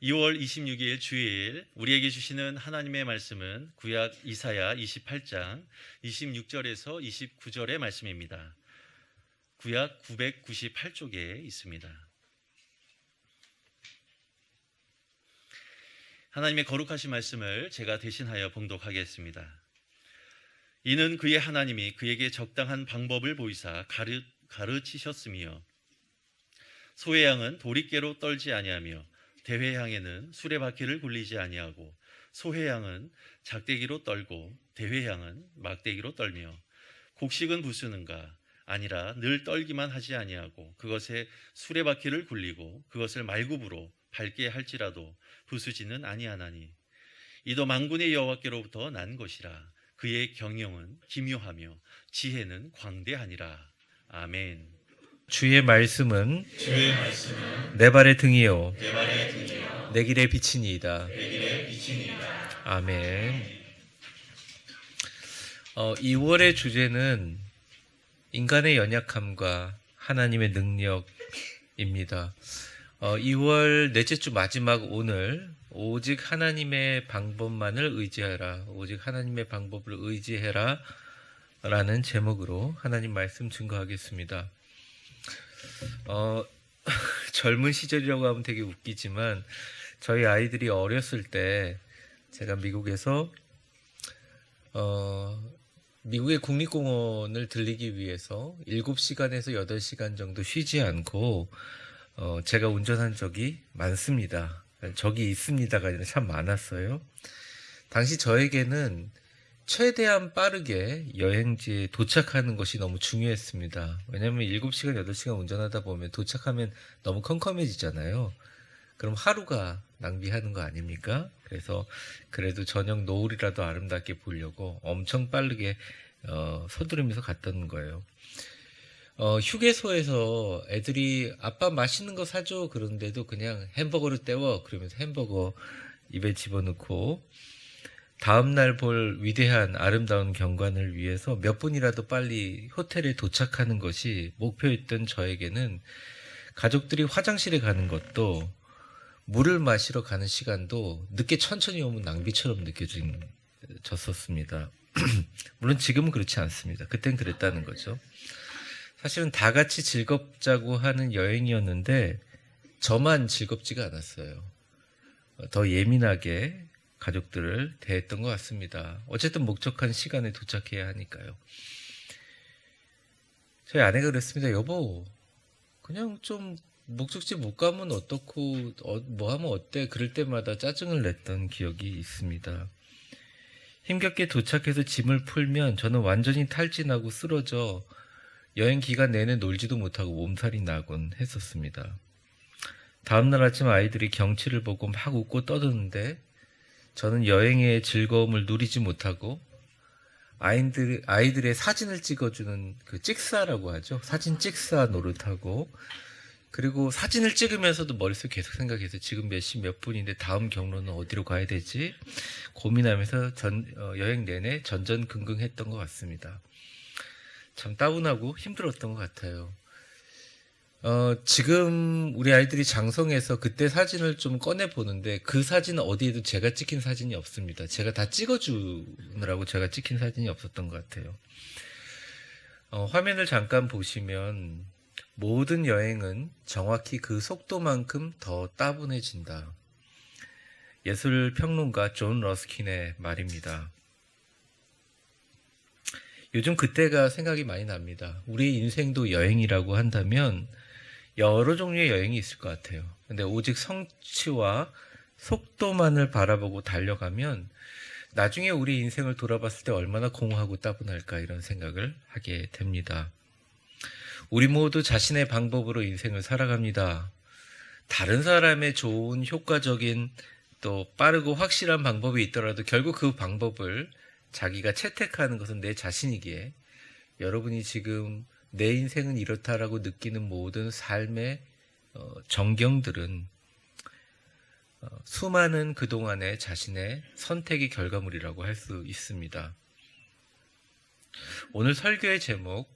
2월 26일 주일 우리에게 주시는 하나님의 말씀은 구약 이사야 28장 26절에서 29절의 말씀입니다. 구약 998쪽에 있습니다. 하나님의 거룩하신 말씀을 제가 대신하여 봉독하겠습니다. 이는 그의 하나님이 그에게 적당한 방법을 보이사 가르치셨으며 소의 양은 도리깨로 떨지 아니하며 대회 양에는 수레바퀴를 굴리지 아니하고 소의 양은 작대기로 떨고 대회 양은 막대기로 떨며 곡식은 부수는가 아니라 늘 떨기만 하지 아니하고 그것에 수레바퀴를 굴리고 그것을 말굽으로 밟게 할지라도 부수지는 아니하나니 이도 만군의 여호와께로부터 난 것이라. 그의 경영은 기묘하며 지혜는 광대하니라. 아멘. 주의 말씀은 내 발의 등이요 내 길의 빛이니이다. 아멘. 2월의 주제는 인간의 연약함과 하나님의 능력입니다. 2월 넷째 주 마지막 오늘 오직 하나님의 방법만을 의지하라, 오직 하나님의 방법을 의지해라 라는 제목으로 하나님 말씀 증거하겠습니다. 젊은 시절이라고 하면 되게 웃기지만 저희 아이들이 어렸을 때 제가 미국에서 미국의 국립공원을 들리기 위해서 7시간에서 8시간 정도 쉬지 않고 제가 운전한 적이 많습니다. 적이 있습니다가 아니라 참 많았어요. 당시 저에게는 최대한 빠르게 여행지에 도착하는 것이 너무 중요했습니다. 왜냐하면 7시간, 8시간 운전하다 보면 도착하면 너무 컴컴해지잖아요. 그럼 하루가 낭비하는 거 아닙니까? 그래서 그래도 저녁 노을이라도 아름답게 보려고 엄청 빠르게 서두르면서 갔던 거예요. 휴게소에서 애들이 아빠 맛있는 거 사줘 그러는데도 그냥 햄버거를 때워 그러면서 햄버거 입에 집어넣고 다음날 볼 위대한 아름다운 경관을 위해서 몇 분이라도 빨리 호텔에 도착하는 것이 목표였던 저에게는 가족들이 화장실에 가는 것도 물을 마시러 가는 시간도 늦게 천천히 오면 낭비처럼 느껴졌었습니다. 물론 지금은 그렇지 않습니다. 그땐 그랬다는 거죠. 사실은 다 같이 즐겁자고 하는 여행이었는데 저만 즐겁지가 않았어요. 더 예민하게 가족들을 대했던 것 같습니다. 어쨌든 목적한 시간에 도착해야 하니까요. 저희 아내가 그랬습니다. 여보, 그냥 좀 목적지 못 가면 어떻고 뭐 하면 어때? 그럴 때마다 짜증을 냈던 기억이 있습니다. 힘겹게 도착해서 짐을 풀면 저는 완전히 탈진하고 쓰러져 여행 기간 내내 놀지도 못하고 몸살이 나곤 했었습니다. 다음날 아침 아이들이 경치를 보고 막 웃고 떠드는데 저는 여행의 즐거움을 누리지 못하고 아이들의 사진을 찍어주는 그 찍사라고 하죠. 사진 찍사 노릇하고 그리고 사진을 찍으면서도 머릿속에 계속 생각해서 지금 몇 시 몇 분인데 다음 경로는 어디로 가야 되지? 고민하면서 여행 내내 전전긍긍했던 것 같습니다. 참 다운하고 힘들었던 것 같아요. 지금 우리 아이들이 장성해서 그때 사진을 좀 꺼내 보는데 그 사진은 어디에도 제가 찍힌 사진이 없습니다. 제가 다 찍어주느라고 제가 찍힌 사진이 없었던 것 같아요. 화면을 잠깐 보시면 모든 여행은 정확히 그 속도만큼 더 따분해진다. 예술평론가 존 러스킨의 말입니다. 요즘 그때가 생각이 많이 납니다. 우리 인생도 여행이라고 한다면 여러 종류의 여행이 있을 것 같아요. 근데 오직 성취와 속도만을 바라보고 달려가면 나중에 우리 인생을 돌아봤을 때 얼마나 공허하고 따분할까 이런 생각을 하게 됩니다. 우리 모두 자신의 방법으로 인생을 살아갑니다. 다른 사람의 좋은 효과적인 또 빠르고 확실한 방법이 있더라도 결국 그 방법을 자기가 채택하는 것은 내 자신이기에 여러분이 지금 내 인생은 이렇다라고 느끼는 모든 삶의 정경들은 수많은 그동안의 자신의 선택의 결과물이라고 할 수 있습니다. 오늘 설교의 제목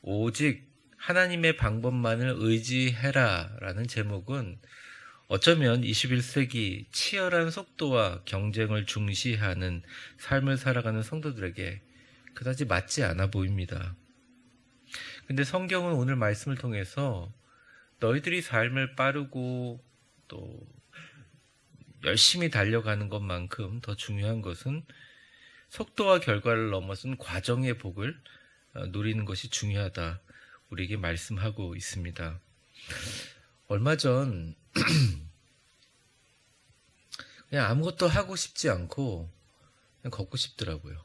오직 하나님의 방법만을 의지해라 라는 제목은 어쩌면 21세기 치열한 속도와 경쟁을 중시하는 삶을 살아가는 성도들에게 그다지 맞지 않아 보입니다. 근데 성경은 오늘 말씀을 통해서 너희들이 삶을 빠르고 또 열심히 달려가는 것만큼 더 중요한 것은 속도와 결과를 넘어선 과정의 복을 누리는 것이 중요하다. 우리에게 말씀하고 있습니다. 얼마 전 그냥 아무것도 하고 싶지 않고 그냥 걷고 싶더라고요.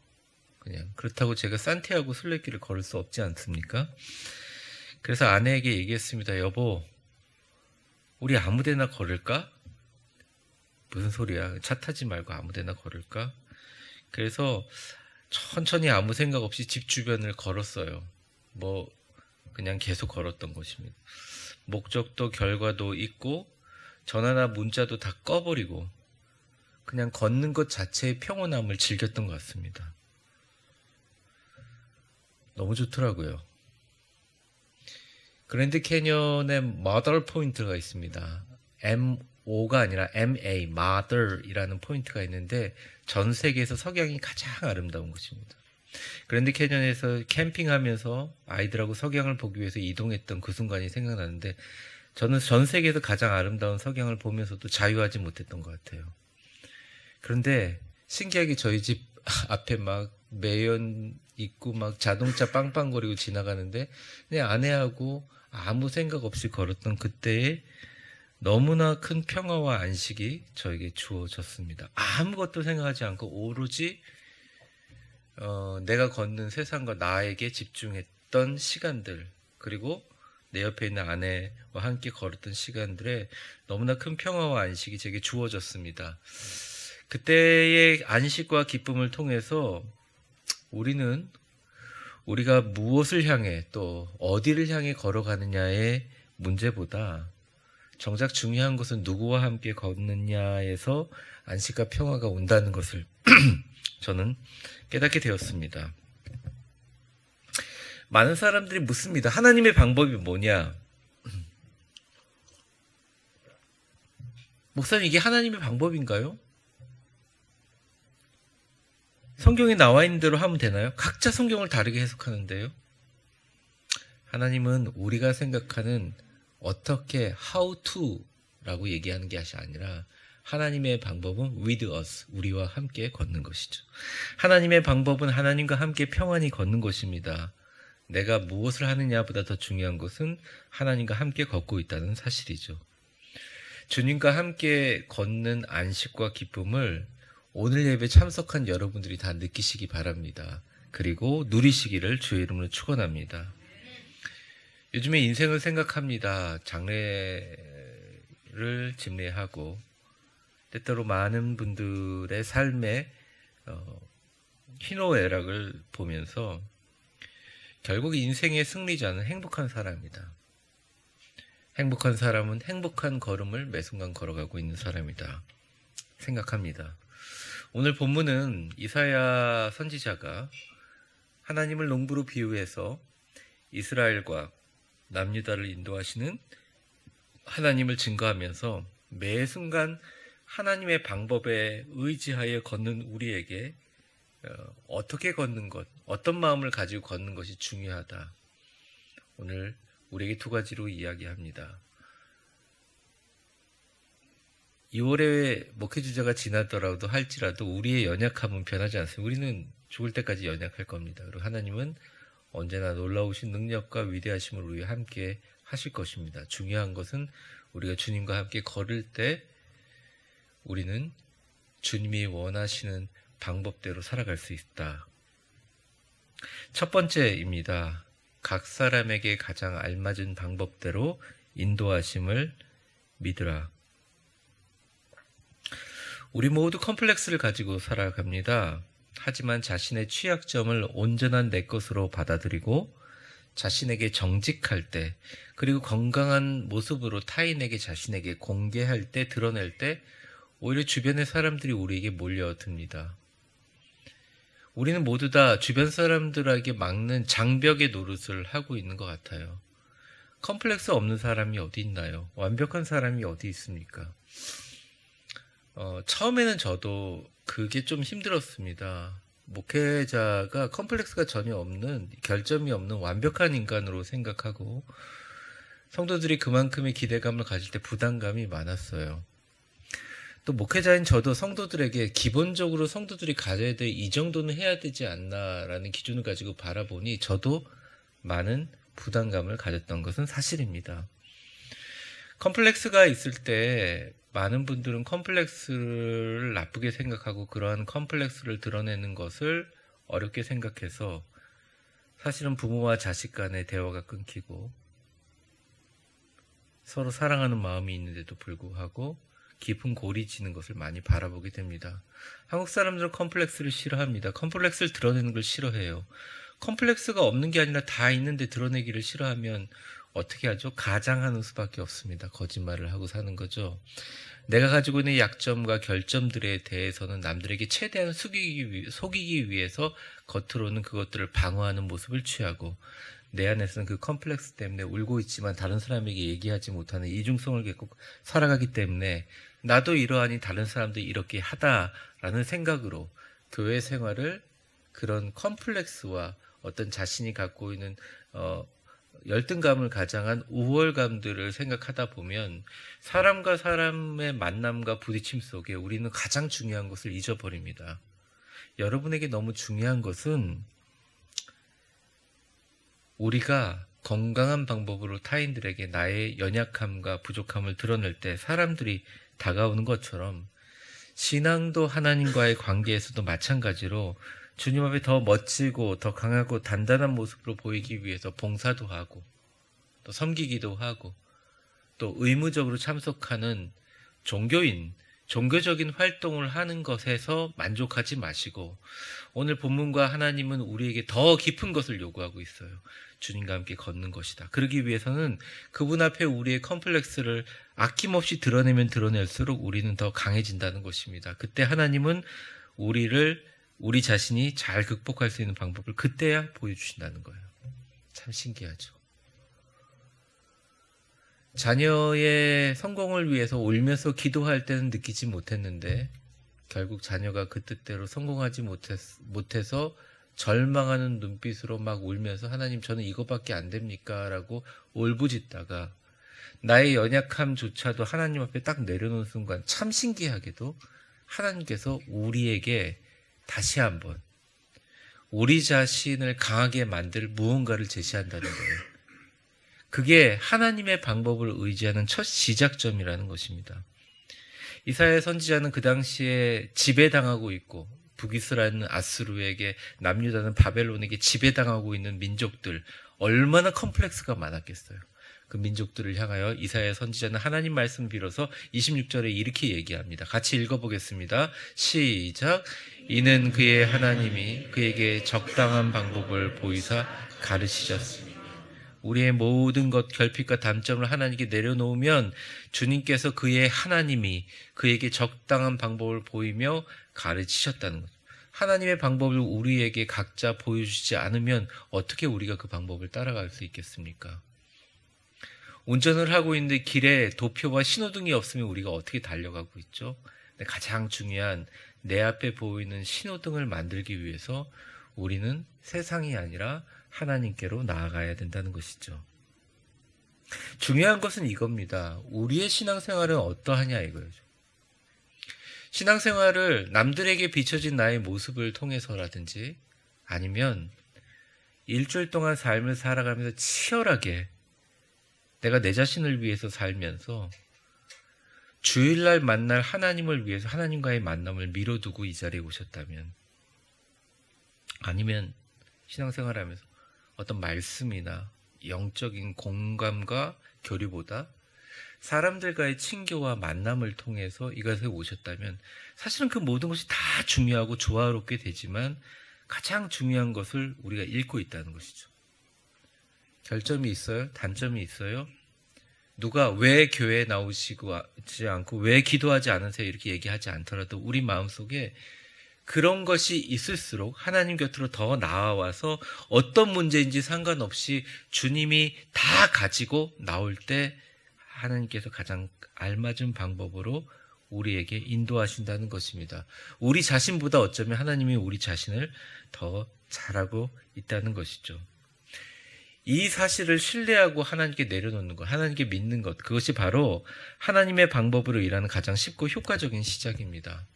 그냥 그렇다고 제가 산티아고 순례길을 걸을 수 없지 않습니까? 그래서 아내에게 얘기했습니다. 여보, 우리 아무데나 걸을까? 무슨 소리야? 차 타지 말고 아무데나 걸을까? 그래서 천천히 아무 생각 없이 집 주변을 걸었어요. 그냥 계속 걸었던 것입니다. 목적도 결과도 있고 전화나 문자도 다 꺼버리고 그냥 걷는 것 자체의 평온함을 즐겼던 것 같습니다. 너무 좋더라고요. 그랜드 캐년에 마더 포인트가 있습니다. MO가 아니라 MA, Mother이라는 포인트가 있는데 전 세계에서 석양이 가장 아름다운 곳입니다. 그랜드 캐년에서 캠핑하면서 아이들하고 석양을 보기 위해서 이동했던 그 순간이 생각나는데 저는 전 세계에서 가장 아름다운 석양을 보면서도 자유하지 못했던 것 같아요. 그런데 신기하게 저희 집 앞에 막 매연 있고 막 자동차 빵빵거리고 지나가는데 그냥 아내하고 아무 생각 없이 걸었던 그때의 너무나 큰 평화와 안식이 저에게 주어졌습니다. 아무것도 생각하지 않고 오로지 내가 걷는 세상과 나에게 집중했던 시간들, 그리고 내 옆에 있는 아내와 함께 걸었던 시간들에 너무나 큰 평화와 안식이 제게 주어졌습니다. 그때의 안식과 기쁨을 통해서 우리가 무엇을 향해 또 어디를 향해 걸어가느냐의 문제보다 정작 중요한 것은 누구와 함께 걷느냐에서 안식과 평화가 온다는 것을 저는 깨닫게 되었습니다. 많은 사람들이 묻습니다. 하나님의 방법이 뭐냐? 목사님, 이게 하나님의 방법인가요? 성경에 나와 있는 대로 하면 되나요? 각자 성경을 다르게 해석하는데요. 하나님은 우리가 생각하는 어떻게 how to라고 얘기하는 것이 아니라 하나님의 방법은 with us, 우리와 함께 걷는 것이죠. 하나님의 방법은 하나님과 함께 평안히 걷는 것입니다. 내가 무엇을 하느냐보다 더 중요한 것은 하나님과 함께 걷고 있다는 사실이죠. 주님과 함께 걷는 안식과 기쁨을 오늘 예배 참석한 여러분들이 다 느끼시기 바랍니다. 그리고 누리시기를 주의 이름으로 축원합니다. 요즘에 인생을 생각합니다. 장래를 집례하고 때때로 많은 분들의 삶의 희노애락을 보면서 결국 인생의 승리자는 행복한 사람이다. 행복한 사람은 행복한 걸음을 매 순간 걸어가고 있는 사람이다 생각합니다. 오늘 본문은 이사야 선지자가 하나님을 농부로 비유해서 이스라엘과 남유다를 인도하시는 하나님을 증거하면서 매 순간 하나님의 방법에 의지하여 걷는 우리에게 어떻게 걷는 것, 어떤 마음을 가지고 걷는 것이 중요하다. 오늘 우리에게 두 가지로 이야기합니다. 2월에 목회주자가 지나더라도 할지라도 우리의 연약함은 변하지 않습니다. 우리는 죽을 때까지 연약할 겁니다. 그리고 하나님은 언제나 놀라우신 능력과 위대하심을 우리와 함께 하실 것입니다. 중요한 것은 우리가 주님과 함께 걸을 때 우리는 주님이 원하시는 방법대로 살아갈 수 있다. 첫 번째입니다. 각 사람에게 가장 알맞은 방법대로 인도하심을 믿으라. 우리 모두 컴플렉스를 가지고 살아갑니다. 하지만 자신의 취약점을 온전한 내 것으로 받아들이고 자신에게 정직할 때, 그리고 건강한 모습으로 타인에게 자신에게 공개할 때, 드러낼 때 오히려 주변의 사람들이 우리에게 몰려듭니다. 우리는 모두 다 주변 사람들에게 막는 장벽의 노릇을 하고 있는 것 같아요. 컴플렉스 없는 사람이 어디 있나요? 완벽한 사람이 어디 있습니까? 처음에는 저도 그게 좀 힘들었습니다. 목회자가 컴플렉스가 전혀 없는, 결점이 없는 완벽한 인간으로 생각하고 성도들이 그만큼의 기대감을 가질 때 부담감이 많았어요. 또 목회자인 저도 성도들에게 기본적으로 성도들이 가져야 될 이 정도는 해야 되지 않나라는 기준을 가지고 바라보니 저도 많은 부담감을 가졌던 것은 사실입니다. 컴플렉스가 있을 때 많은 분들은 컴플렉스를 나쁘게 생각하고 그러한 컴플렉스를 드러내는 것을 어렵게 생각해서 사실은 부모와 자식 간의 대화가 끊기고 서로 사랑하는 마음이 있는데도 불구하고 깊은 골이 지는 것을 많이 바라보게 됩니다. 한국 사람들은 컴플렉스를 싫어합니다. 컴플렉스를 드러내는 걸 싫어해요. 컴플렉스가 없는 게 아니라 다 있는데 드러내기를 싫어하면 어떻게 하죠? 가장하는 수밖에 없습니다. 거짓말을 하고 사는 거죠. 내가 가지고 있는 약점과 결점들에 대해서는 남들에게 최대한 속이기 위해서 겉으로는 그것들을 방어하는 모습을 취하고 내 안에서는 그 컴플렉스 때문에 울고 있지만 다른 사람에게 얘기하지 못하는 이중성을 갖고 살아가기 때문에 나도 이러하니 다른 사람도 이렇게 하다라는 생각으로 교회 생활을 그런 컴플렉스와 어떤 자신이 갖고 있는 열등감을 가장한 우월감들을 생각하다 보면 사람과 사람의 만남과 부딪힘 속에 우리는 가장 중요한 것을 잊어버립니다. 여러분에게 너무 중요한 것은 우리가 건강한 방법으로 타인들에게 나의 연약함과 부족함을 드러낼 때 사람들이 다가오는 것처럼 신앙도 하나님과의 관계에서도 마찬가지로 주님 앞에 더 멋지고 더 강하고 단단한 모습으로 보이기 위해서 봉사도 하고 또 섬기기도 하고 또 의무적으로 참석하는 종교적인 활동을 하는 것에서 만족하지 마시고 오늘 본문과 하나님은 우리에게 더 깊은 것을 요구하고 있어요. 주님과 함께 걷는 것이다. 그러기 위해서는 그분 앞에 우리의 컴플렉스를 아낌없이 드러내면 드러낼수록 우리는 더 강해진다는 것입니다. 그때 하나님은 우리 자신이 잘 극복할 수 있는 방법을 그때야 보여주신다는 거예요. 참 신기하죠. 자녀의 성공을 위해서 울면서 기도할 때는 느끼지 못했는데 결국 자녀가 그 뜻대로 성공하지 못해서 절망하는 눈빛으로 막 울면서 하나님 저는 이거밖에 안 됩니까? 라고 울부짖다가 나의 연약함조차도 하나님 앞에 딱 내려놓은 순간 참 신기하게도 하나님께서 우리에게 다시 한번 우리 자신을 강하게 만들 무언가를 제시한다는 거예요. 그게 하나님의 방법을 의지하는 첫 시작점이라는 것입니다. 이사야 선지자는 그 당시에 지배당하고 있고 북이스라엘은 아수르에게 남유다는 바벨론에게 지배당하고 있는 민족들 얼마나 컴플렉스가 많았겠어요. 그 민족들을 향하여 이사야 선지자는 하나님 말씀 빌어서 26절에 이렇게 얘기합니다. 같이 읽어보겠습니다. 시작. 이는 그의 하나님이 그에게 적당한 방법을 보이사 가르치셨습니다. 우리의 모든 것 결핍과 단점을 하나님께 내려놓으면 주님께서 그의 하나님이 그에게 적당한 방법을 보이며 가르치셨다는 거죠. 하나님의 방법을 우리에게 각자 보여주지 않으면 어떻게 우리가 그 방법을 따라갈 수 있겠습니까? 운전을 하고 있는데 길에 도표와 신호등이 없으면 우리가 어떻게 달려가고 있죠? 가장 중요한 내 앞에 보이는 신호등을 만들기 위해서 우리는 세상이 아니라 하나님께로 나아가야 된다는 것이죠. 중요한 것은 이겁니다. 우리의 신앙생활은 어떠하냐 이거죠. 신앙생활을 남들에게 비춰진 나의 모습을 통해서라든지 아니면 일주일 동안 삶을 살아가면서 치열하게 내가 내 자신을 위해서 살면서 주일날 만날 하나님을 위해서 하나님과의 만남을 미뤄두고 이 자리에 오셨다면 아니면 신앙생활하면서 어떤 말씀이나 영적인 공감과 교류보다 사람들과의 친교와 만남을 통해서 이것에 오셨다면 사실은 그 모든 것이 다 중요하고 조화롭게 되지만 가장 중요한 것을 우리가 잃고 있다는 것이죠. 결점이 있어요? 단점이 있어요? 누가 왜 교회에 나오시지 않고 왜 기도하지 않으세요? 이렇게 얘기하지 않더라도 우리 마음속에 그런 것이 있을수록 하나님 곁으로 더 나아와서 어떤 문제인지 상관없이 주님이 다 가지고 나올 때 하나님께서 가장 알맞은 방법으로 우리에게 인도하신다는 것입니다. 우리 자신보다 어쩌면 하나님이 우리 자신을 더 잘하고 있다는 것이죠. 이 사실을 신뢰하고 하나님께 내려놓는 것, 하나님께 믿는 것, 그것이 바로 하나님의 방법으로 일하는 가장 쉽고 효과적인 시작입니다.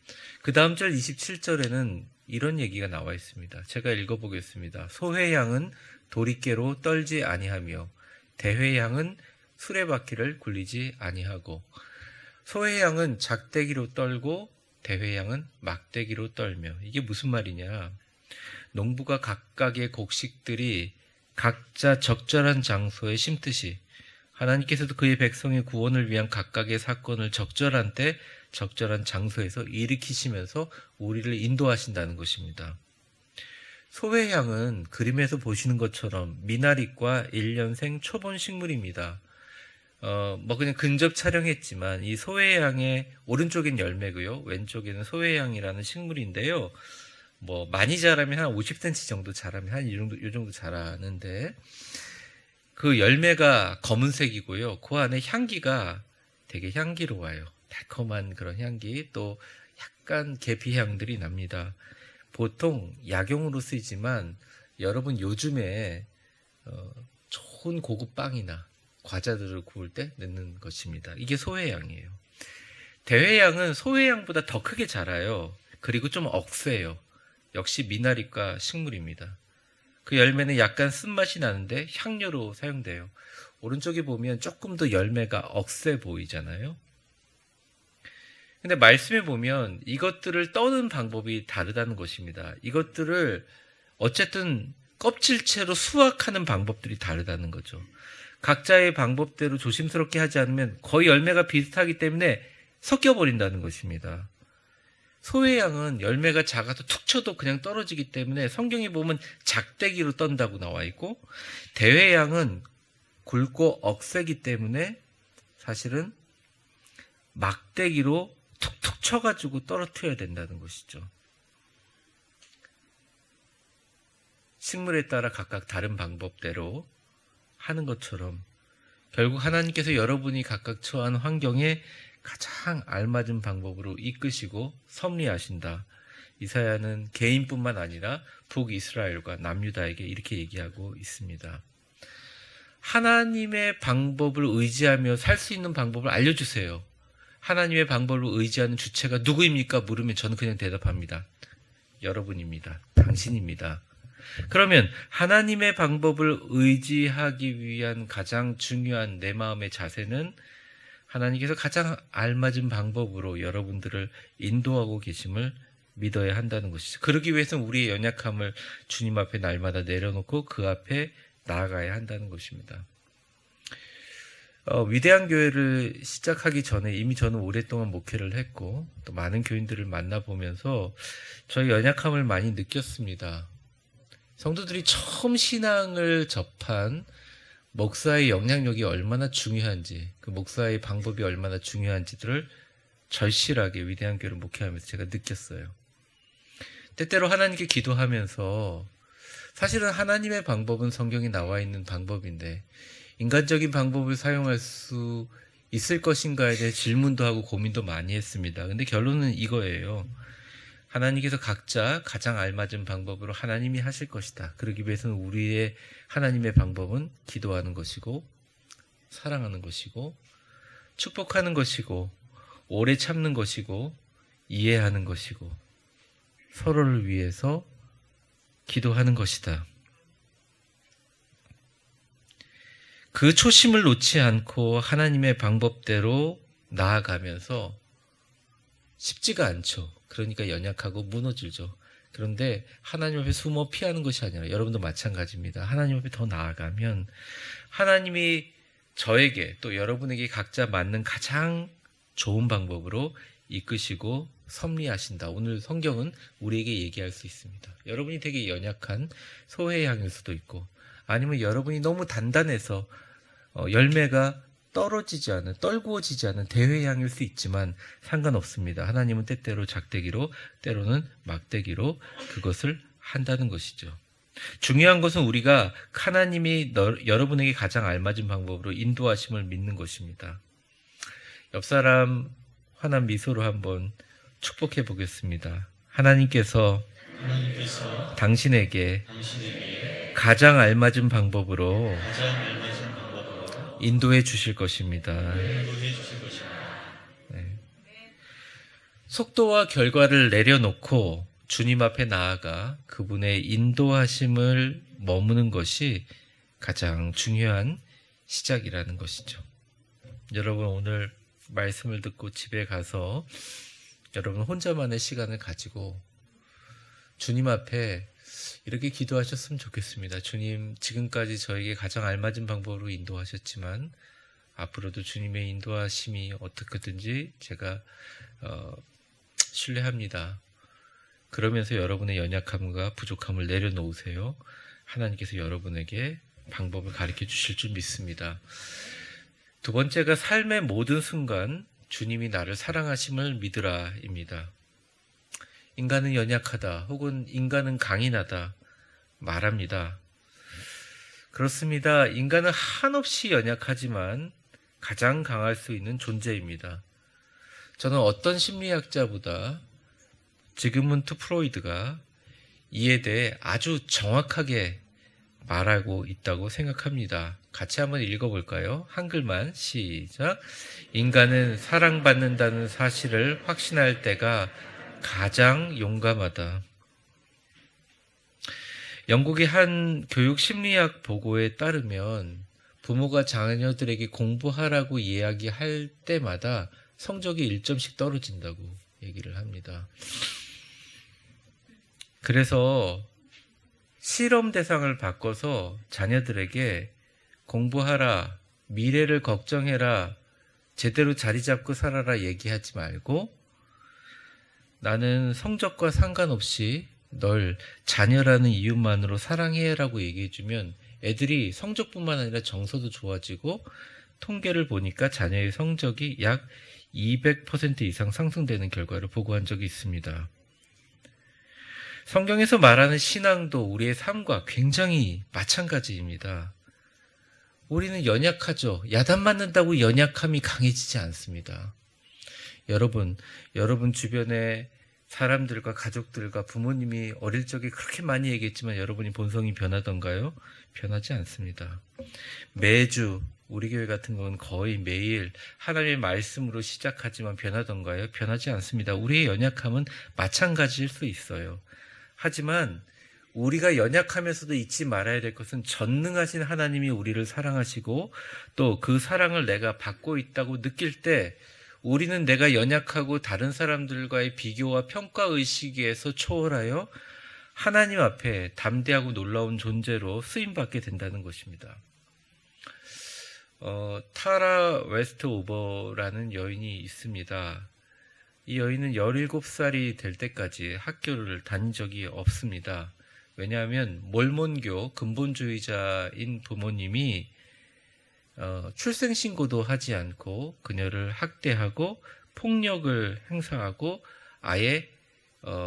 그 다음 절 27절에는 이런 얘기가 나와 있습니다. 제가 읽어보겠습니다. 소회양은 도리깨로 떨지 아니하며 대회양은 수레바퀴를 굴리지 아니하고. 소회양은 작대기로 떨고 대회양은 막대기로 떨며. 이게 무슨 말이냐? 농부가 각각의 곡식들이 각자 적절한 장소에 심듯이 하나님께서도 그의 백성의 구원을 위한 각각의 사건을 적절한 때 적절한 장소에서 일으키시면서 우리를 인도하신다는 것입니다. 소회향은 그림에서 보시는 것처럼 미나릿과 1년생 초본 식물입니다. 그냥 근접 촬영했지만 이 소회향의 오른쪽엔 열매고요, 왼쪽에는 소회향이라는 식물인데요. 많이 자라면 한 50cm 정도 자라면 한 이 정도 자라는데, 그 열매가 검은색이고요. 그 안에 향기가 되게 향기로워요. 달콤한 그런 향기, 또 약간 계피향들이 납니다. 보통 약용으로 쓰이지만 여러분 요즘에 좋은 고급 빵이나 과자들을 구울 때 넣는 것입니다. 이게 소회향이에요. 대회향은 소회향보다 더 크게 자라요. 그리고 좀 억세요. 역시 미나릿과 식물입니다. 그 열매는 약간 쓴맛이 나는데 향료로 사용돼요. 오른쪽에 보면 조금 더 열매가 억세 보이잖아요. 근데 말씀에 보면 이것들을 떠는 방법이 다르다는 것입니다. 이것들을 어쨌든 껍질채로 수확하는 방법들이 다르다는 거죠. 각자의 방법대로 조심스럽게 하지 않으면 거의 열매가 비슷하기 때문에 섞여버린다는 것입니다. 소회향은 열매가 작아서 툭 쳐도 그냥 떨어지기 때문에 성경에 보면 작대기로 떤다고 나와 있고, 대회향은 굵고 억세기 때문에 사실은 막대기로 툭툭 쳐가지고 떨어뜨려야 된다는 것이죠. 식물에 따라 각각 다른 방법대로 하는 것처럼 결국 하나님께서 여러분이 각각 처한 환경에 가장 알맞은 방법으로 이끄시고 섭리하신다. 이사야는 개인뿐만 아니라 북이스라엘과 남유다에게 이렇게 얘기하고 있습니다. 하나님의 방법을 의지하며 살 수 있는 방법을 알려주세요. 하나님의 방법을 의지하는 주체가 누구입니까? 물으면 저는 그냥 대답합니다. 여러분입니다. 당신입니다. 그러면 하나님의 방법을 의지하기 위한 가장 중요한 내 마음의 자세는 하나님께서 가장 알맞은 방법으로 여러분들을 인도하고 계심을 믿어야 한다는 것이죠. 그러기 위해서는 우리의 연약함을 주님 앞에 날마다 내려놓고 그 앞에 나아가야 한다는 것입니다. 위대한 교회를 시작하기 전에 이미 저는 오랫동안 목회를 했고 또 많은 교인들을 만나보면서 저의 연약함을 많이 느꼈습니다. 성도들이 처음 신앙을 접한 목사의 영향력이 얼마나 중요한지, 그 목사의 방법이 얼마나 중요한지들을 절실하게 위대한 교회를 목회하면서 제가 느꼈어요. 때때로 하나님께 기도하면서 사실은 하나님의 방법은 성경에 나와 있는 방법인데 인간적인 방법을 사용할 수 있을 것인가에 대해 질문도 하고 고민도 많이 했습니다. 근데 결론은 이거예요. 하나님께서 각자 가장 알맞은 방법으로 하나님이 하실 것이다. 그러기 위해서는 우리의 하나님의 방법은 기도하는 것이고 사랑하는 것이고 축복하는 것이고 오래 참는 것이고 이해하는 것이고 서로를 위해서 기도하는 것이다. 그 초심을 놓지 않고 하나님의 방법대로 나아가면서 쉽지가 않죠. 그러니까 연약하고 무너지죠. 그런데 하나님 앞에 숨어 피하는 것이 아니라 여러분도 마찬가지입니다. 하나님 앞에 더 나아가면 하나님이 저에게 또 여러분에게 각자 맞는 가장 좋은 방법으로 이끄시고 섭리하신다. 오늘 성경은 우리에게 얘기할 수 있습니다. 여러분이 되게 연약한 소회향일 수도 있고 아니면 여러분이 너무 단단해서 열매가 떨구어지지 않은 대회향일 수 있지만 상관없습니다. 하나님은 때때로 작대기로, 때로는 막대기로 그것을 한다는 것이죠. 중요한 것은 우리가 하나님이 여러분에게 가장 알맞은 방법으로 인도하심을 믿는 것입니다. 옆 사람 환한 미소로 한번 축복해 보겠습니다. 하나님께서 당신에게 가장 알맞은 방법으로 인도해 주실 것입니다. 네. 속도와 결과를 내려놓고 주님 앞에 나아가 그분의 인도하심을 머무는 것이 가장 중요한 시작이라는 것이죠. 여러분 오늘 말씀을 듣고 집에 가서 여러분 혼자만의 시간을 가지고 주님 앞에 이렇게 기도하셨으면 좋겠습니다. 주님, 지금까지 저에게 가장 알맞은 방법으로 인도하셨지만 앞으로도 주님의 인도하심이 어떻게든지 제가 신뢰합니다. 그러면서 여러분의 연약함과 부족함을 내려놓으세요. 하나님께서 여러분에게 방법을 가르쳐 주실 줄 믿습니다. 두 번째가 삶의 모든 순간 주님이 나를 사랑하심을 믿으라입니다. 인간은 연약하다 혹은 인간은 강인하다 말합니다. 그렇습니다. 인간은 한없이 연약하지만 가장 강할 수 있는 존재입니다. 저는 어떤 심리학자보다 지그문트 프로이드가 이에 대해 아주 정확하게 말하고 있다고 생각합니다. 같이 한번 읽어볼까요? 한글만 시작. 인간은 사랑받는다는 사실을 확신할 때가 가장 용감하다. 영국의 한 교육 심리학 보고에 따르면 부모가 자녀들에게 공부하라고 이야기할 때마다 성적이 1점씩 떨어진다고 얘기를 합니다. 그래서 실험 대상을 바꿔서 자녀들에게 공부하라, 미래를 걱정해라, 제대로 자리 잡고 살아라 얘기하지 말고 나는 성적과 상관없이 널 자녀라는 이유만으로 사랑해라고 얘기해주면 애들이 성적뿐만 아니라 정서도 좋아지고 통계를 보니까 자녀의 성적이 약 200% 이상 상승되는 결과를 보고한 적이 있습니다. 성경에서 말하는 신앙도 우리의 삶과 굉장히 마찬가지입니다. 우리는 연약하죠. 야단 맞는다고 연약함이 강해지지 않습니다. 여러분 주변에 사람들과 가족들과 부모님이 어릴 적에 그렇게 많이 얘기했지만 여러분이 본성이 변하던가요? 변하지 않습니다. 매주 우리 교회 같은 경우는 거의 매일 하나님의 말씀으로 시작하지만 변하던가요? 변하지 않습니다. 우리의 연약함은 마찬가지일 수 있어요. 하지만 우리가 연약하면서도 잊지 말아야 될 것은 전능하신 하나님이 우리를 사랑하시고 또 그 사랑을 내가 받고 있다고 느낄 때 우리는 내가 연약하고 다른 사람들과의 비교와 평가의식에서 초월하여 하나님 앞에 담대하고 놀라운 존재로 쓰임받게 된다는 것입니다. 타라 웨스트오버라는 여인이 있습니다. 이 여인은 17살이 될 때까지 학교를 다닌 적이 없습니다. 왜냐하면 몰몬교 근본주의자인 부모님이 출생신고도 하지 않고 그녀를 학대하고 폭력을 행사하고 아예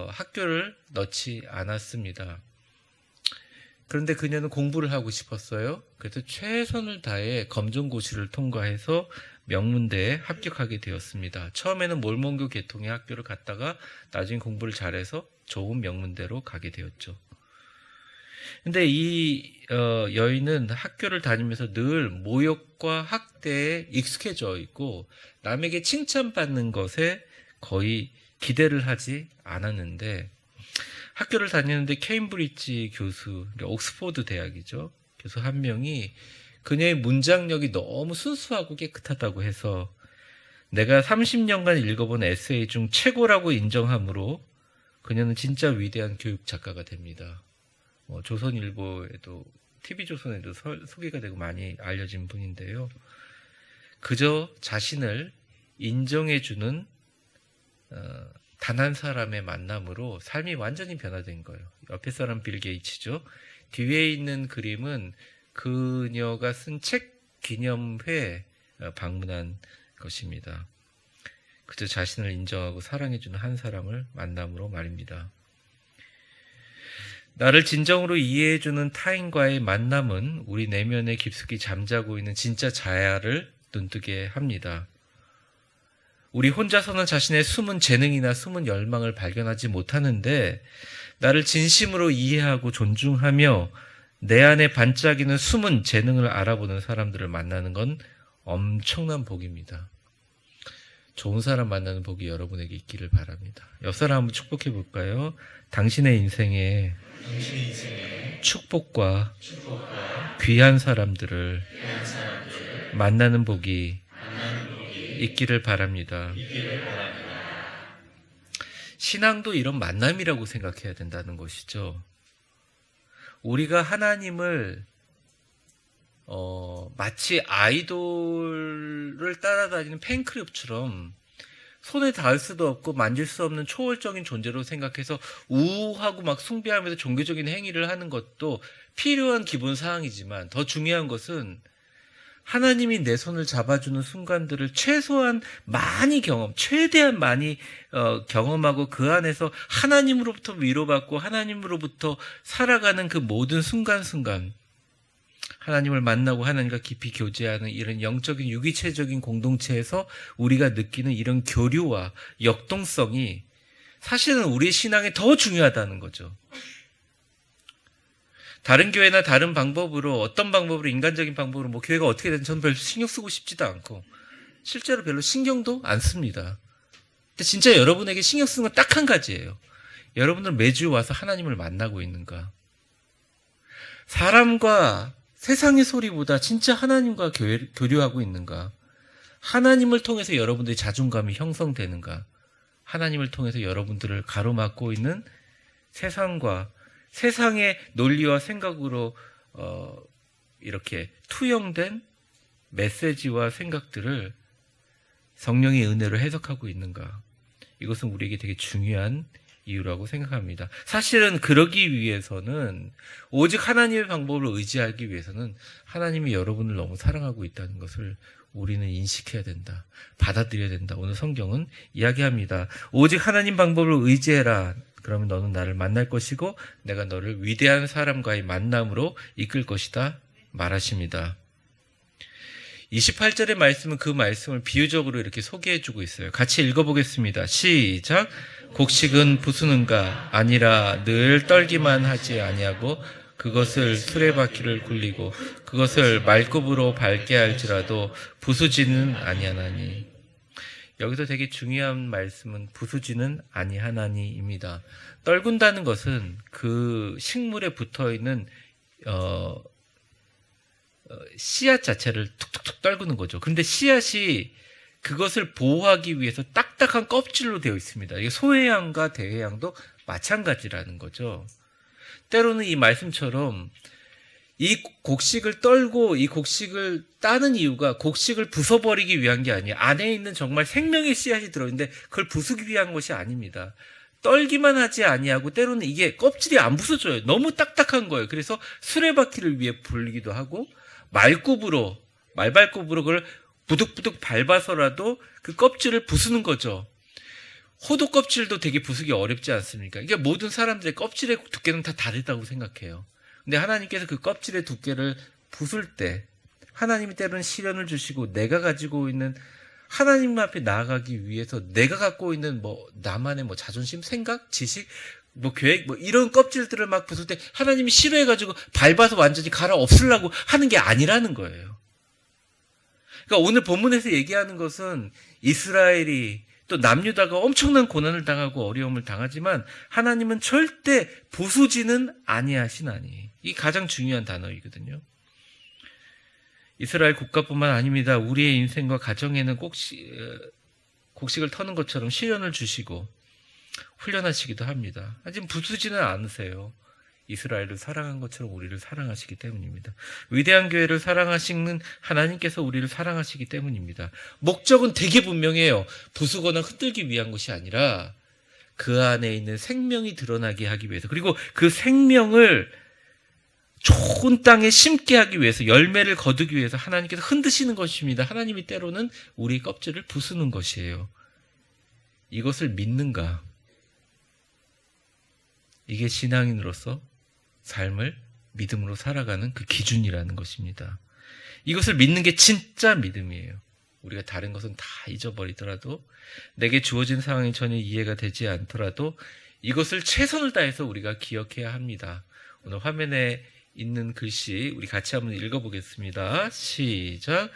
학교를 넣지 않았습니다. 그런데 그녀는 공부를 하고 싶었어요. 그래서 최선을 다해 검정고시를 통과해서 명문대에 합격하게 되었습니다. 처음에는 몰몬교 계통의 학교를 갔다가 나중에 공부를 잘해서 좋은 명문대로 가게 되었죠. 근데 이 여인은 학교를 다니면서 늘 모욕과 학대에 익숙해져 있고 남에게 칭찬받는 것에 거의 기대를 하지 않았는데 학교를 다니는데 케임브리지 교수, 옥스포드 대학이죠. 교수 한 명이 그녀의 문장력이 너무 순수하고 깨끗하다고 해서 내가 30년간 읽어본 에세이 중 최고라고 인정하므로 그녀는 진짜 위대한 교육 작가가 됩니다. 조선일보에도 TV조선에도 소개가 되고 많이 알려진 분인데요. 그저 자신을 인정해주는 단 한 사람의 만남으로 삶이 완전히 변화된 거예요. 옆에 사람 빌 게이츠죠. 뒤에 있는 그림은 그녀가 쓴 책 기념회 방문한 것입니다. 그저 자신을 인정하고 사랑해주는 한 사람을 만남으로 말입니다. 나를 진정으로 이해해주는 타인과의 만남은 우리 내면에 깊숙이 잠자고 있는 진짜 자아를 눈뜨게 합니다. 우리 혼자서는 자신의 숨은 재능이나 숨은 열망을 발견하지 못하는데 나를 진심으로 이해하고 존중하며 내 안에 반짝이는 숨은 재능을 알아보는 사람들을 만나는 건 엄청난 복입니다. 좋은 사람 만나는 복이 여러분에게 있기를 바랍니다. 옆 사람 한번 축복해 볼까요? 당신의 인생에 축복과 귀한 사람들을 만나는 복이 있기를 바랍니다. 신앙도 이런 만남이라고 생각해야 된다는 것이죠. 우리가 하나님을 마치 아이돌을 따라다니는 팬클럽처럼 손에 닿을 수도 없고 만질 수 없는 초월적인 존재로 생각해서 우하고 막 숭배하면서 종교적인 행위를 하는 것도 필요한 기본 사항이지만 더 중요한 것은 하나님이 내 손을 잡아주는 순간들을 최소한 많이 최대한 많이 경험하고 그 안에서 하나님으로부터 위로받고 하나님으로부터 살아가는 그 모든 순간순간 하나님을 만나고 하나님과 깊이 교제하는 이런 영적인 유기체적인 공동체에서 우리가 느끼는 이런 교류와 역동성이 사실은 우리의 신앙에 더 중요하다는 거죠. 다른 교회나 다른 방법으로 어떤 방법으로 인간적인 방법으로 뭐 교회가 어떻게 되든 저는 별로 신경 쓰고 싶지도 않고 실제로 별로 신경도 안 씁니다. 근데 진짜 여러분에게 신경 쓰는 건 딱 한 가지예요. 여러분들 매주 와서 하나님을 만나고 있는가? 사람과 세상의 소리보다 진짜 하나님과 교류하고 있는가? 하나님을 통해서 여러분들의 자존감이 형성되는가? 하나님을 통해서 여러분들을 가로막고 있는 세상과 세상의 논리와 생각으로 이렇게 투영된 메시지와 생각들을 성령의 은혜로 해석하고 있는가? 이것은 우리에게 되게 중요한 이유라고 생각합니다. 사실은 그러기 위해서는 오직 하나님의 방법을 의지하기 위해서는 하나님이 여러분을 너무 사랑하고 있다는 것을 우리는 인식해야 된다. 받아들여야 된다. 오늘 성경은 이야기합니다. 오직 하나님 방법을 의지해라. 그러면 너는 나를 만날 것이고 내가 너를 위대한 사람과의 만남으로 이끌 것이다 말하십니다. 28절의 말씀은 그 말씀을 비유적으로 이렇게 소개해주고 있어요. 같이 읽어보겠습니다. 시작. 곡식은 부수는가 아니라 늘 떨기만 하지 아니하고 그것을 수레바퀴를 굴리고 그것을 말굽으로 밟게 할지라도 부수지는 아니하나니. 여기서 되게 중요한 말씀은 부수지는 아니하나니입니다. 떨군다는 것은 그 식물에 붙어있는 씨앗 자체를 툭툭툭 떨구는 거죠. 그런데 씨앗이 그것을 보호하기 위해서 딱딱한 껍질로 되어 있습니다. 이게 소해양과 대해양도 마찬가지라는 거죠. 때로는 이 말씀처럼 이 곡식을 떨고 이 곡식을 따는 이유가 곡식을 부숴버리기 위한 게 아니에요. 안에 있는 정말 생명의 씨앗이 들어있는데 그걸 부수기 위한 것이 아닙니다. 떨기만 하지 아니하고 때로는 이게 껍질이 안 부서져요. 너무 딱딱한 거예요. 그래서 수레바퀴를 위해 불리기도 하고 말발굽으로 그걸 부득부득 밟아서라도 그 껍질을 부수는 거죠. 호두 껍질도 되게 부수기 어렵지 않습니까? 이게 모든 사람들의 껍질의 두께는 다 다르다고 생각해요. 근데 하나님께서 그 껍질의 두께를 부술 때 하나님이 때로는 시련을 주시고 내가 가지고 있는 하나님 앞에 나아가기 위해서 내가 갖고 있는 나만의 자존심, 생각, 지식, 계획, 이런 껍질들을 막 부술 때 하나님이 싫어해가지고 밟아서 완전히 갈아 없애려고 하는 게 아니라는 거예요. 그러니까 오늘 본문에서 얘기하는 것은 이스라엘이 또 남유다가 엄청난 고난을 당하고 어려움을 당하지만 하나님은 절대 부수지는 아니하시나니. 이 가장 중요한 단어이거든요. 이스라엘 국가뿐만 아닙니다. 우리의 인생과 가정에는 곡식을 터는 것처럼 시련을 주시고 훈련하시기도 합니다. 하지만 부수지는 않으세요. 이스라엘을 사랑한 것처럼 우리를 사랑하시기 때문입니다. 위대한 교회를 사랑하시는 하나님께서 우리를 사랑하시기 때문입니다. 목적은 되게 분명해요. 부수거나 흔들기 위한 것이 아니라 그 안에 있는 생명이 드러나게 하기 위해서, 그리고 그 생명을 좋은 땅에 심게 하기 위해서, 열매를 거두기 위해서 하나님께서 흔드시는 것입니다. 하나님이 때로는 우리 껍질을 부수는 것이에요. 이것을 믿는가? 이게 신앙인으로서 삶을 믿음으로 살아가는 그 기준이라는 것입니다. 이것을 믿는 게 진짜 믿음이에요. 우리가 다른 것은 다 잊어버리더라도, 내게 주어진 상황이 전혀 이해가 되지 않더라도 이것을 최선을 다해서 우리가 기억해야 합니다. 오늘 화면에 있는 글씨 우리 같이 한번 읽어보겠습니다. 시작.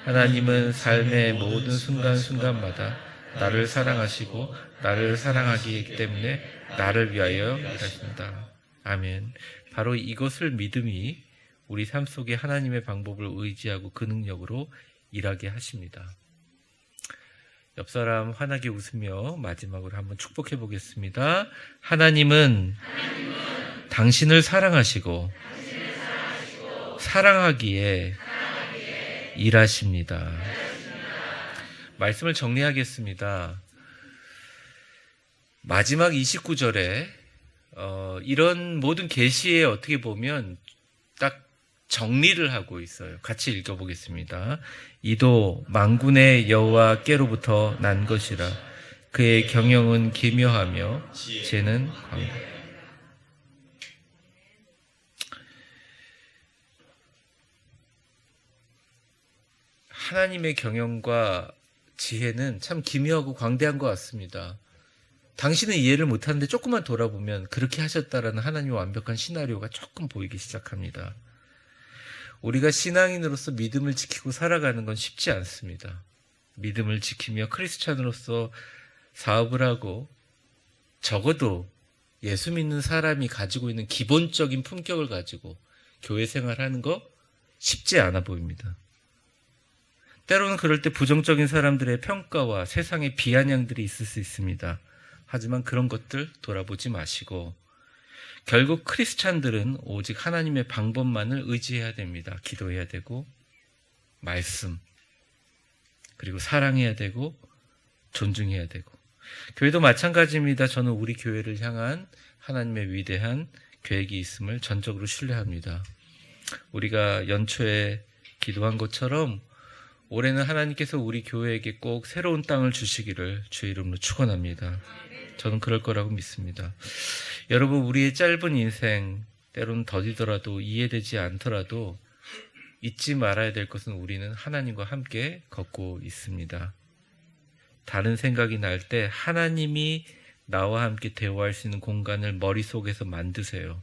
하나님은 삶의 모든 순간순간마다 나를 사랑하시고 나를 사랑하기 때문에 나를 위하여 일하신다. 아멘. 바로 이것을 믿음이 우리 삶 속에 하나님의 방법을 의지하고 그 능력으로 일하게 하십니다. 옆 사람 환하게 웃으며 마지막으로 한번 축복해 보겠습니다. 하나님은 당신을 사랑하시고 사랑하기에 일하십니다. 말씀을 정리하겠습니다. 마지막 29절에 이런 모든 계시에 어떻게 보면 딱 정리를 하고 있어요. 같이 읽어보겠습니다. 이도 만군의 여호와께로부터 난 것이라. 그의 경영은 기묘하며 지혜는 광대. 하나님의 경영과 지혜는 참 기묘하고 광대한 것 같습니다. 당신은 이해를 못하는데 조금만 돌아보면 그렇게 하셨다라는 하나님의 완벽한 시나리오가 조금 보이기 시작합니다. 우리가 신앙인으로서 믿음을 지키고 살아가는 건 쉽지 않습니다. 믿음을 지키며 크리스찬으로서 사업을 하고 적어도 예수 믿는 사람이 가지고 있는 기본적인 품격을 가지고 교회 생활하는 거 쉽지 않아 보입니다. 때로는 그럴 때 부정적인 사람들의 평가와 세상의 비아냥들이 있을 수 있습니다. 하지만 그런 것들 돌아보지 마시고 결국 크리스찬들은 오직 하나님의 방법만을 의지해야 됩니다. 기도해야 되고 말씀 그리고 사랑해야 되고 존중해야 되고 교회도 마찬가지입니다. 저는 우리 교회를 향한 하나님의 위대한 계획이 있음을 전적으로 신뢰합니다. 우리가 연초에 기도한 것처럼 올해는 하나님께서 우리 교회에게 꼭 새로운 땅을 주시기를 주의 이름으로 축원합니다. 저는 그럴 거라고 믿습니다. 여러분, 우리의 짧은 인생 때로는 더디더라도 이해되지 않더라도 잊지 말아야 될 것은 우리는 하나님과 함께 걷고 있습니다. 다른 생각이 날 때 하나님이 나와 함께 대화할 수 있는 공간을 머릿속에서 만드세요.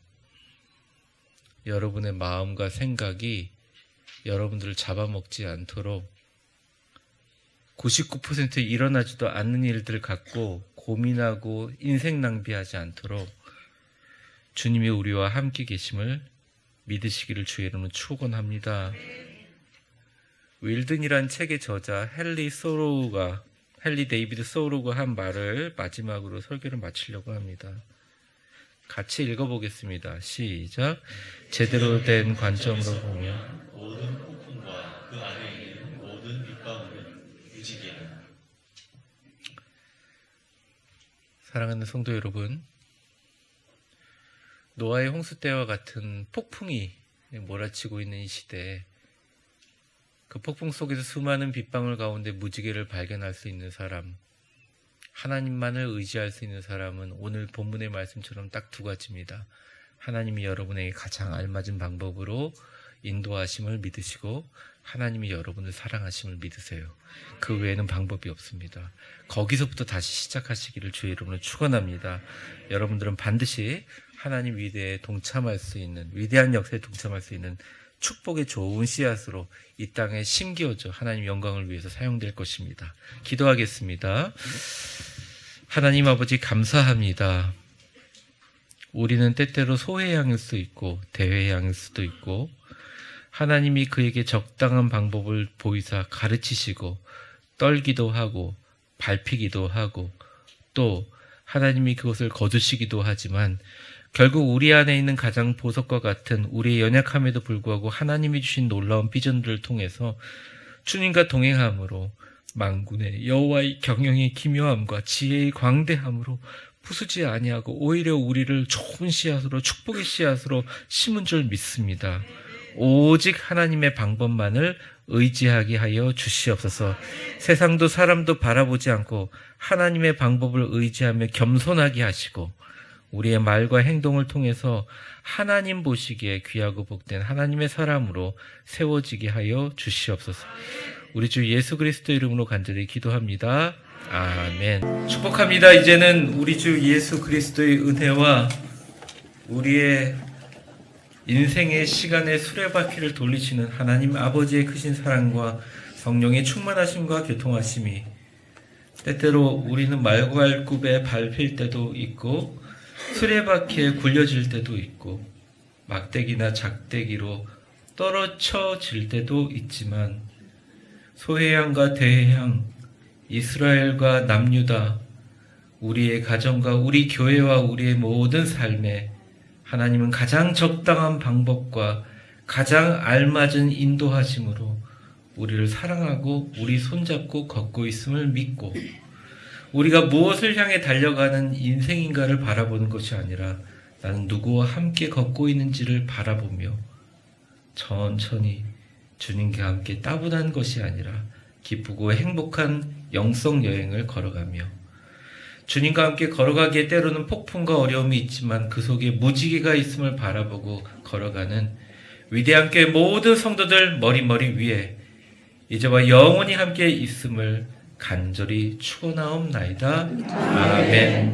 여러분의 마음과 생각이 여러분들을 잡아먹지 않도록 99% 일어나지도 않는 일들을 갖고 고민하고 인생 낭비하지 않도록 주님이 우리와 함께 계심을 믿으시기를 주의 이름으로 축원합니다. 윌든이란 책의 저자 헨리 데이비드 소로우가 한 말을 마지막으로 설교를 마치려고 합니다. 같이 읽어보겠습니다. 시작. 제대로 된 관점으로 보면 모든 폭풍과 그 안에 있는 모든 빗방울은 무지개라. 사랑하는 성도 여러분, 노아의 홍수 때와 같은 폭풍이 몰아치고 있는 이 시대에 그 폭풍 속에서 수많은 빗방울 가운데 무지개를 발견할 수 있는 사람, 하나님만을 의지할 수 있는 사람은 오늘 본문의 말씀처럼 딱 두 가지입니다. 하나님이 여러분에게 가장 알맞은 방법으로 인도하심을 믿으시고 하나님이 여러분을 사랑하심을 믿으세요. 그 외에는 방법이 없습니다. 거기서부터 다시 시작하시기를 주의 이름으로 축원합니다. 여러분들은 반드시 하나님 위대에 동참할 수 있는, 위대한 역사에 동참할 수 있는 축복의 좋은 씨앗으로 이 땅에 심기어져 하나님 영광을 위해서 사용될 것입니다. 기도하겠습니다. 하나님 아버지 감사합니다. 우리는 때때로 소회양일 수도 있고 대회양일 수도 있고 하나님이 그에게 적당한 방법을 보이사 가르치시고 떨기도 하고 밟히기도 하고 또 하나님이 그것을 거두시기도 하지만 결국 우리 안에 있는 가장 보석과 같은 우리의 연약함에도 불구하고 하나님이 주신 놀라운 비전들을 통해서 주님과 동행함으로 만군의 여호와의 경영의 기묘함과 지혜의 광대함으로 부수지 아니하고 오히려 우리를 좋은 씨앗으로 축복의 씨앗으로 심은 줄 믿습니다. 오직 하나님의 방법만을 의지하게 하여 주시옵소서. 세상도 사람도 바라보지 않고 하나님의 방법을 의지하며 겸손하게 하시고 우리의 말과 행동을 통해서 하나님 보시기에 귀하고 복된 하나님의 사람으로 세워지게 하여 주시옵소서. 우리 주 예수 그리스도의 이름으로 간절히 기도합니다. 아멘. 축복합니다. 이제는 우리 주 예수 그리스도의 은혜와 우리의 인생의 시간의 수레바퀴를 돌리시는 하나님 아버지의 크신 사랑과 성령의 충만하심과 교통하심이 때때로 우리는 말괄굽에 밟힐 때도 있고 수레바퀴에 굴려질 때도 있고 막대기나 작대기로 떨어쳐질 때도 있지만 소해양과 대해양, 이스라엘과 남유다, 우리의 가정과 우리 교회와 우리의 모든 삶에 하나님은 가장 적당한 방법과 가장 알맞은 인도하심으로 우리를 사랑하고 우리 손잡고 걷고 있음을 믿고 우리가 무엇을 향해 달려가는 인생인가를 바라보는 것이 아니라 나는 누구와 함께 걷고 있는지를 바라보며 천천히 주님과 함께 따분한 것이 아니라 기쁘고 행복한 영성 여행을 걸어가며 주님과 함께 걸어가기에 때로는 폭풍과 어려움이 있지만 그 속에 무지개가 있음을 바라보고 걸어가는 위대한 교회 모든 성도들 머리 위에 이제와 영원히 함께 있음을 간절히 축원하옵나이다. 아멘.